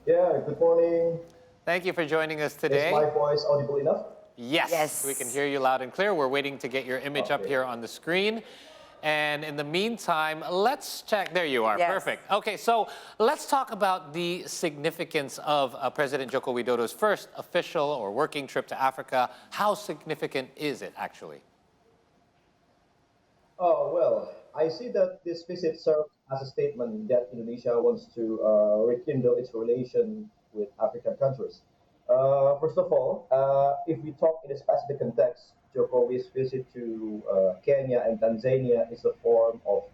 Yeah, good morning. Thank you for joining us Is my today. voice audible enough? Yes, we can Yes. hear you loud and clear. We're waiting to get your image up Okay. here on the screen. And in the meantime, let's check. There you are. Yes. Perfect. Okay, so let's talk about the significance of President Joko Widodo's first official or working trip to Africa. How significant is it, actually? Oh, well, I see that this visit serves as a statement that Indonesia wants to rekindle its relation with African countries. First of all, if we talk in a specific context, Jokowi's visit to Kenya and Tanzania is a form of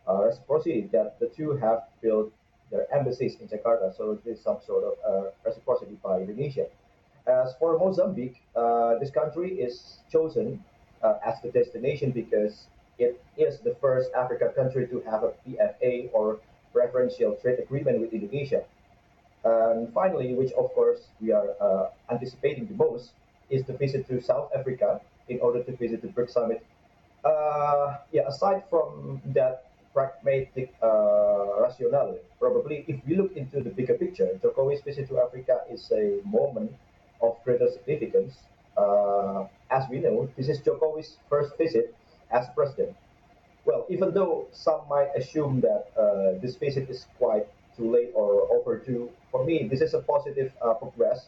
reciprocity that the two have built their embassies in Jakarta. So there's some sort of reciprocity by Indonesia. As for Mozambique, this country is chosen as the destination because it is the first African country to have a PFA or preferential trade agreement with Indonesia. And finally, which of course we are anticipating the most, is the visit to South Africa in order to visit the BRICS summit. Yeah, aside from that pragmatic rationale, probably if we look into the bigger picture, Jokowi's visit to Africa is a moment of greater significance. As we know, this is Jokowi's first visit as president. Well, even though some might assume that this visit is quite too late or overdue, for me, this is a positive progress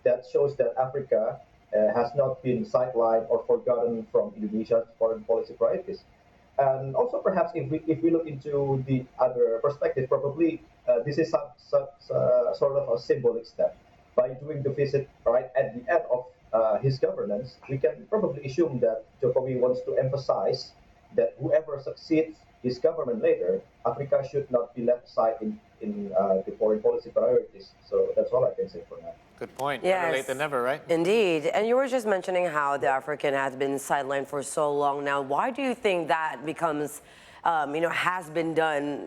that shows that Africa has not been sidelined or forgotten from Indonesia's foreign policy priorities. And also, perhaps if we look into the other perspective, probably this is sort of a symbolic step. By doing the visit right at the end of his governance, we can probably assume that Jokowi wants to emphasize that whoever succeeds his government later, Africa should not be left aside in the foreign policy priorities. So that's all I can say for now. Good point. Better late Yes. than never, right? Indeed. And you were just mentioning how the African has been sidelined for so long now. Why do you think that becomes, has been done,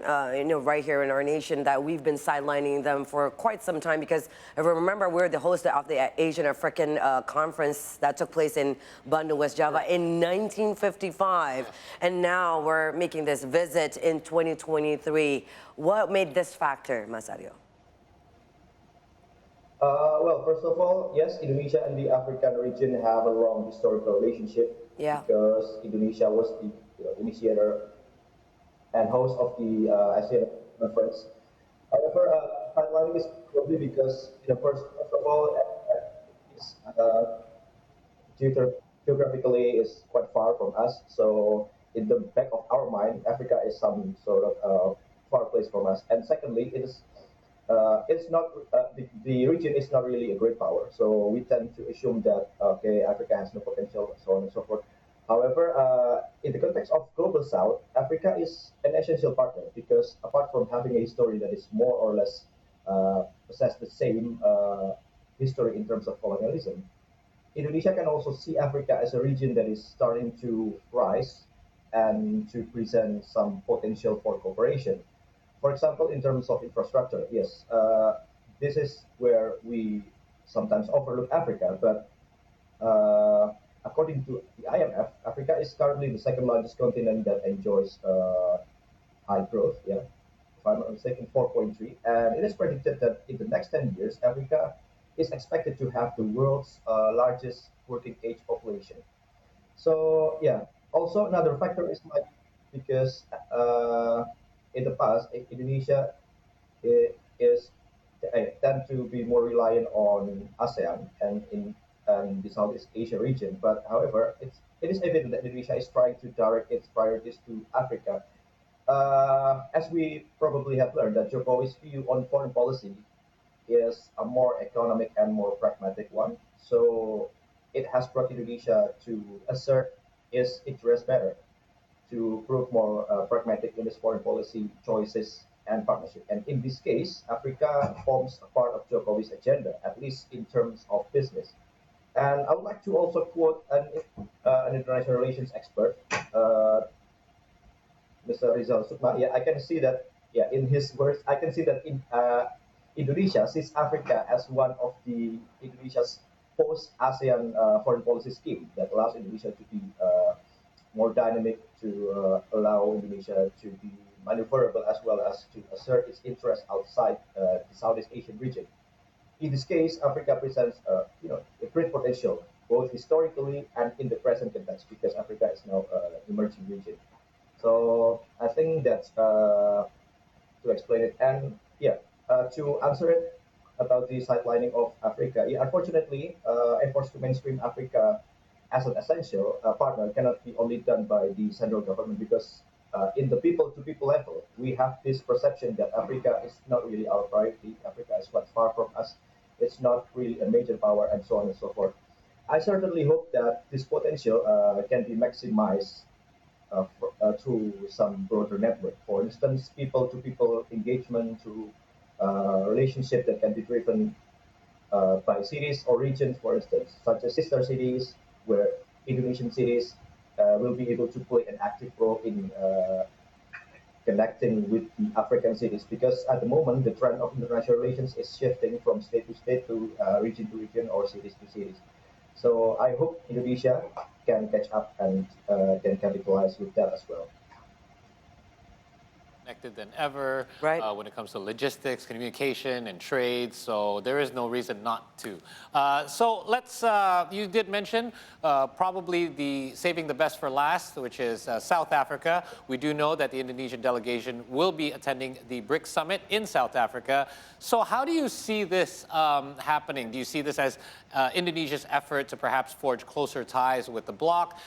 right here in our nation, that we've been sidelining them for quite some time? Because if you remember, we're the host of the Asian African conference that took place in Bandung, West Java in 1955. And now we're making this visit in 2023. What made this factor, Mas Ario? Well, first of all, yes, Indonesia and the African region have a long historical relationship Yeah. because Indonesia was the initiator and host of the ASEAN conference. However, sidelining is probably because, first of all, it's, geographically is quite far from us. So in the back of our mind, Africa is some sort of far place from us. And secondly, it's not the region is not really a great power. So we tend to assume that okay, Africa has no potential, so on and so forth. However, in the context of global South, Africa is an essential partner because apart from having a history that is more or less possess the same history in terms of colonialism, Indonesia can also see Africa as a region that is starting to rise and to present some potential for cooperation. For example, in terms of infrastructure, yes, this is where we sometimes overlook Africa, but according to the IMF, Africa is currently the second largest continent that enjoys high growth. Yeah, if I'm not mistaken, 4.3, and it is predicted that in the next 10 years, Africa is expected to have the world's largest working age population. So yeah, also another factor is like because in the past Indonesia is tend to be more reliant on ASEAN and the Southeast Asia region. But however, it is evident that Indonesia is trying to direct its priorities to Africa. As we probably have learned, that Jokowi's view on foreign policy is a more economic and more pragmatic one. So it has brought Indonesia to assert its interest better, to prove more pragmatic in its foreign policy choices and partnership. And in this case, Africa forms a part of Jokowi's agenda, at least in terms of business. And I would like to also quote an international relations expert, Mr. Rizal Sukma. Yeah, I can see that. Yeah, in his words, I can see that in Indonesia sees Africa as one of the Indonesia's post-ASEAN foreign policy scheme that allows Indonesia to be more dynamic, to allow Indonesia to be maneuverable as well as to assert its interests outside the Southeast Asian region. in this case, Africa presents a great potential both historically and in the present context because Africa is now an emerging region. So I think that's to explain it. And yeah, to answer it about the sidelining of Africa, yeah, unfortunately, efforts to mainstream Africa as an essential partner cannot be only done by the central government because in the people-to-people level, we have this perception that Africa is not really our priority. Africa is quite far from us. It's not really a major power, and so on and so forth. I certainly hope that this potential can be maximized through some broader network. For instance, people-to-people engagement, to relationship that can be driven by cities or regions, for instance, such as sister cities, where Indonesian cities will be able to play an active role in connecting with the African cities. Because at the moment, the trend of international relations is shifting from state to region, or cities to cities. So I hope Indonesia can catch up and can capitalize with that as well. Connected than ever Right. when it comes to logistics, communication, and trade. So there is no reason not to. So let's. You did mention probably the saving the best for last, which is South Africa. We do know that the Indonesian delegation will be attending the BRICS summit in South Africa. So how do you see this happening? Do you see this as Indonesia's effort to perhaps forge closer ties with the bloc?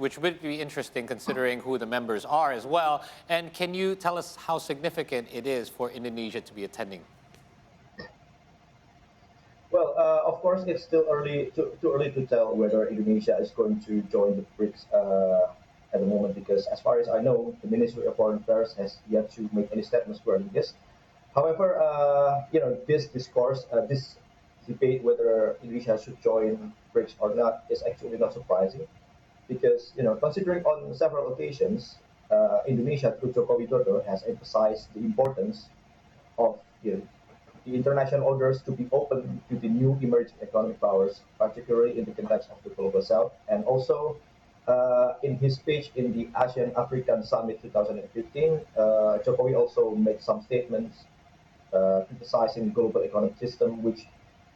Which would be interesting considering who the members are as well. And can you tell us how significant it is for Indonesia to be attending? Well, of course, it's still too early to tell whether Indonesia is going to join the BRICS at the moment, because as far as I know, the Ministry of Foreign Affairs has yet to make any statements regarding this. However, this discourse, this debate whether Indonesia should join BRICS or not is actually not surprising, because considering on several occasions, Indonesia through Joko Widodo has emphasized the importance of the international orders to be open to the new emerging economic powers, particularly in the context of the global south. And also, in his speech in the ASEAN African Summit 2015, Jokowi also made some statements criticizing the global economic system, which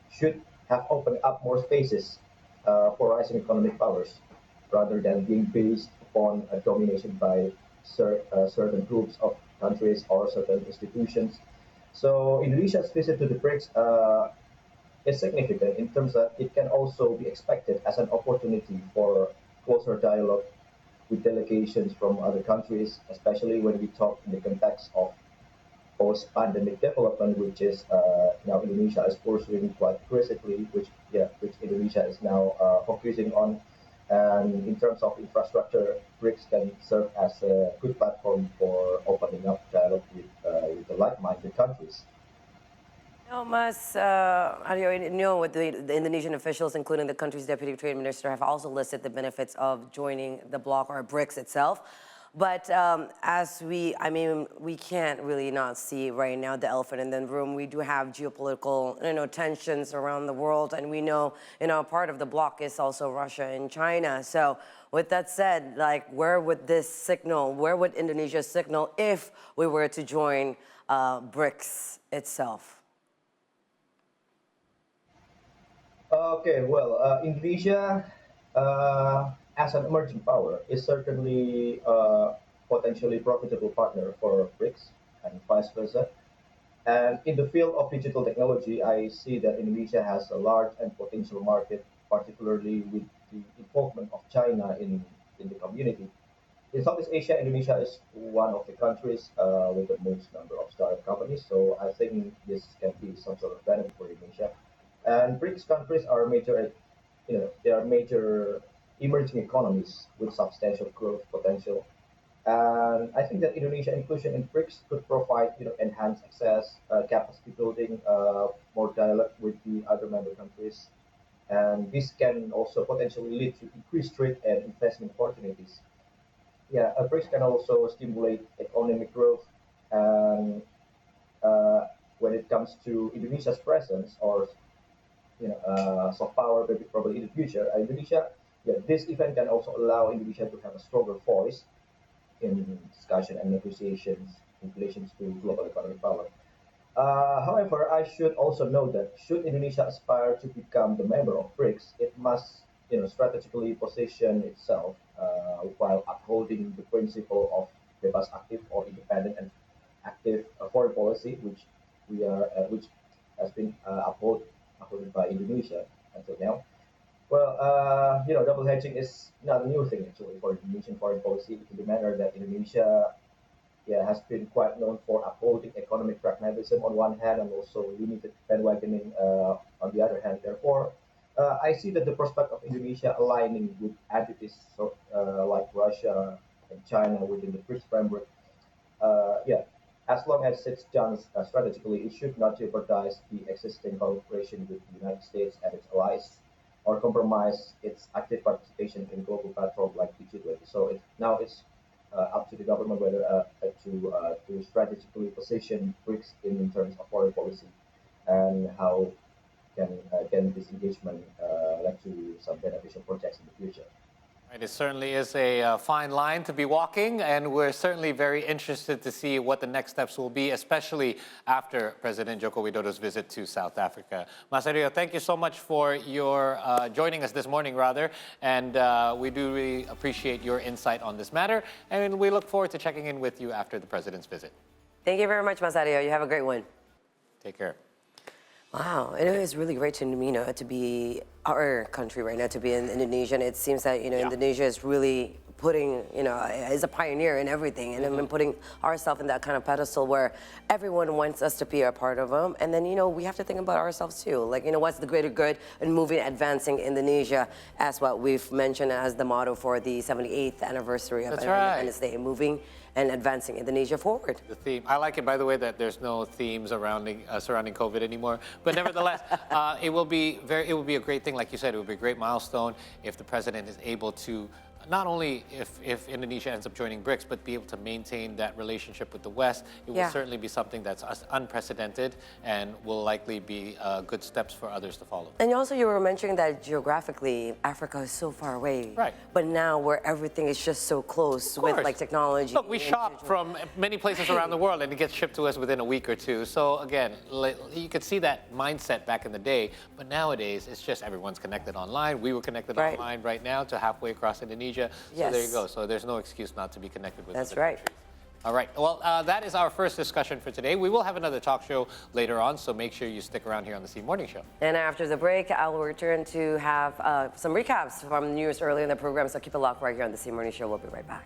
should have opened up more spaces for rising economic powers, rather than being based upon a domination by certain groups of countries or certain institutions. So Indonesia's visit to the BRICS is significant in terms that it can also be expected as an opportunity for closer dialogue with delegations from other countries, especially when we talk in the context of post-pandemic development, which is now Indonesia is pursuing quite aggressively, which Indonesia is now focusing on. And in terms of infrastructure, BRICS can serve as a good platform for opening up dialogue with the like-minded countries. Now, Mas Ario, with the Indonesian officials, including the country's deputy trade minister, have also listed the benefits of joining the bloc or BRICS itself. But we can't really not see right now the elephant in the room. We do have geopolitical, tensions around the world, and we know, part of the bloc is also Russia and China. So, with that said, where would Indonesia signal if we were to join BRICS itself? Okay, well, Indonesia, as an emerging power, is certainly a potentially profitable partner for BRICS and vice versa. And in the field of digital technology, I see that Indonesia has a large and potential market, particularly with the involvement of China in the community. In Southeast Asia, Indonesia is one of the countries with the most number of startup companies. So I think this can be some sort of benefit for Indonesia. And BRICS countries are they are major emerging economies with substantial growth potential. And I think that Indonesia inclusion in BRICS could provide, enhanced access, capacity building, more dialogue with the other member countries. And this can also potentially lead to increased trade and investment opportunities. Yeah, BRICS can also stimulate economic growth. And when it comes to Indonesia's presence or soft power, maybe probably in the future, Indonesia, yeah, this event can also allow Indonesia to have a stronger voice in discussion and negotiations in relation to global economic power. However, I should also note that should Indonesia aspire to become the member of BRICS, it must, strategically position itself while upholding the principle of bebas active or independent and active foreign policy, which has been upheld by Indonesia until now. Well, double hedging is not a new thing actually for Indonesian foreign policy, to the manner that Indonesia, yeah, has been quite known for upholding economic pragmatism on one hand and also limited bandwagoning on the other hand. Therefore, I see that the prospect of Indonesia aligning with entities like Russia and China within the BRICS framework, yeah, as long as it's done strategically, it should not jeopardize the existing cooperation with the United States and its allies, or compromise its active participation in global platform like the G20. So now it's up to the government whether to strategically position BRICS in terms of foreign policy, and how can this engagement lead to some beneficial projects in the future. Right, it certainly is a fine line to be walking, and we're certainly very interested to see what the next steps will be, especially after President Joko Widodo's visit to South Africa. Mas Ario, thank you so much for your joining us this morning, rather, and we do really appreciate your insight on this matter, and we look forward to checking in with you after the President's visit. Thank you very much, Mas Ario. You have a great one. Take care. Wow, it is really great to, to be our country right now, to be in Indonesia. And it seems that, Indonesia is really putting, is a pioneer in everything, and then putting ourselves in that kind of pedestal where everyone wants us to be a part of them. And then, we have to think about ourselves too. Like, what's the greater good in moving, advancing Indonesia, as what we've mentioned as the motto for the 78th anniversary of Independence Day, moving and advancing Indonesia forward. The theme. I like it, by the way, that there's no theme surrounding COVID anymore. But nevertheless, it will be a great thing, like you said. It will be a great milestone if the president is able to, not only if Indonesia ends up joining BRICS, but be able to maintain that relationship with the West. It will certainly be something that's unprecedented and will likely be good steps for others to follow. And also, you were mentioning that geographically, Africa is so far away. Right. But now, where everything is just so close with like technology. Look, we shop from many places around the world, and it gets shipped to us within a week or two. So again, you could see that mindset back in the day. But nowadays, it's just everyone's connected online. We were connected online right now to halfway across Indonesia. So there you go. So there's no excuse not to be connected with other countries. All right. Well, that is our first discussion for today. We will have another talk show later on, so make sure you stick around here on the C Morning Show. And after the break, I will return to have some recaps from the news early in the program. So keep it locked right here on the C Morning Show. We'll be right back.